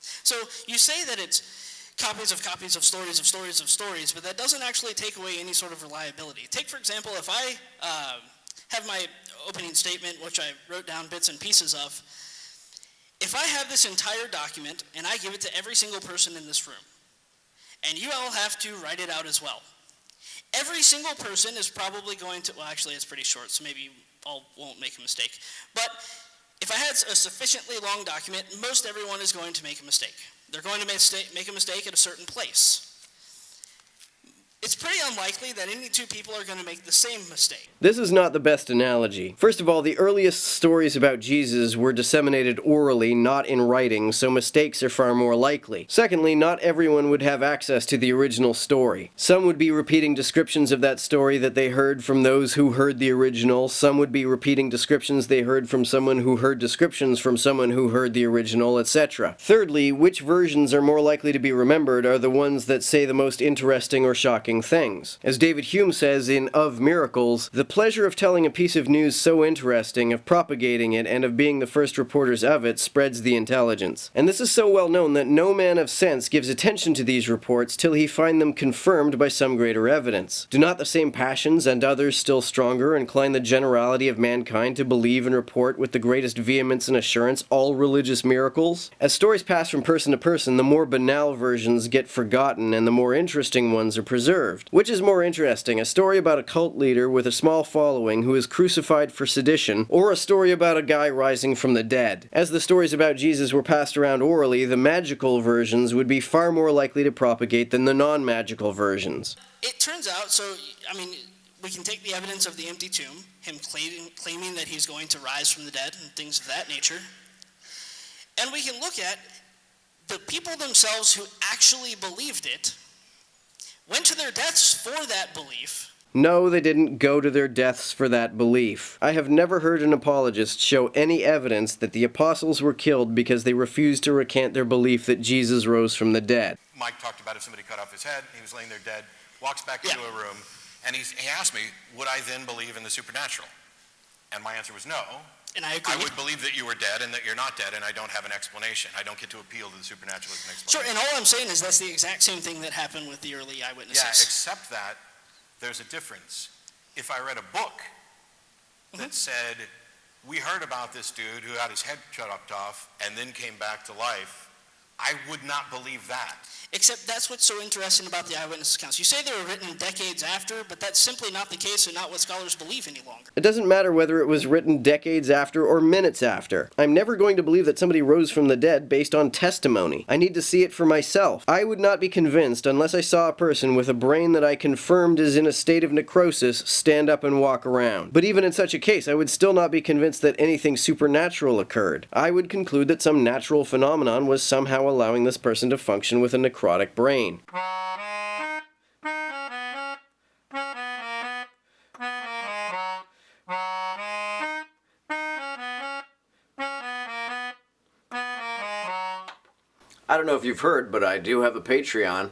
So you say that it's copies of copies of stories of stories of stories, but that doesn't actually take away any sort of reliability. Take, for example, if I have my opening statement, which I wrote down bits and pieces of, if I have this entire document and I give it to every single person in this room, and you all have to write it out as well, every single person is probably going to, well, actually it's pretty short, so maybe you all won't make a mistake, but if I had a sufficiently long document, most everyone is going to make a mistake. They're going to make a mistake at a certain place. It's pretty unlikely that any two people are going to make the same mistake. This is not the best analogy. First of all, the earliest stories about Jesus were disseminated orally, not in writing, so mistakes are far more likely. Secondly, not everyone would have access to the original story. Some would be repeating descriptions of that story that they heard from those who heard the original. Some would be repeating descriptions they heard from someone who heard descriptions from someone who heard the original, etc. Thirdly, which versions are more likely to be remembered are the ones that say the most interesting or shocking things. As David Hume says in Of Miracles, the pleasure of telling a piece of news so interesting, of propagating it, and of being the first reporters of it spreads the intelligence. And this is so well known that no man of sense gives attention to these reports till he find them confirmed by some greater evidence. Do not the same passions, and others still stronger, incline the generality of mankind to believe and report with the greatest vehemence and assurance all religious miracles? As stories pass from person to person, the more banal versions get forgotten and the more interesting ones are preserved. Which is more interesting, a story about a cult leader with a small following who is crucified for sedition, or a story about a guy rising from the dead? As the stories about Jesus were passed around orally, the magical versions would be far more likely to propagate than the non-magical versions. It turns out, so, I mean, we can take the evidence of the empty tomb, him claiming that he's going to rise from the dead and things of that nature, and we can look at the people themselves who actually believed it, went to their deaths for that belief. No, they didn't go to their deaths for that belief. I have never heard an apologist show any evidence that the apostles were killed because they refused to recant their belief that Jesus rose from the dead. Mike talked about if somebody cut off his head, he was laying there dead, walks back into a room, and he asked me, would I then believe in the supernatural? And my answer was no. And I agree. I would believe that you were dead and that you're not dead, and I don't have an explanation. I don't get to appeal to the supernatural as an explanation. Sure, and all I'm saying is that's the exact same thing that happened with the early eyewitnesses. Yeah, except that there's a difference. If I read a book that said, we heard about this dude who had his head chopped off and then came back to life, I would not believe that. Except that's what's so interesting about the eyewitness accounts. You say they were written decades after, but that's simply not the case and not what scholars believe any longer. It doesn't matter whether it was written decades after or minutes after. I'm never going to believe that somebody rose from the dead based on testimony. I need to see it for myself. I would not be convinced unless I saw a person with a brain that I confirmed is in a state of necrosis stand up and walk around. But even in such a case, I would still not be convinced that anything supernatural occurred. I would conclude that some natural phenomenon was somehow allowing this person to function with a necrotic brain. I don't know if you've heard, but I do have a Patreon.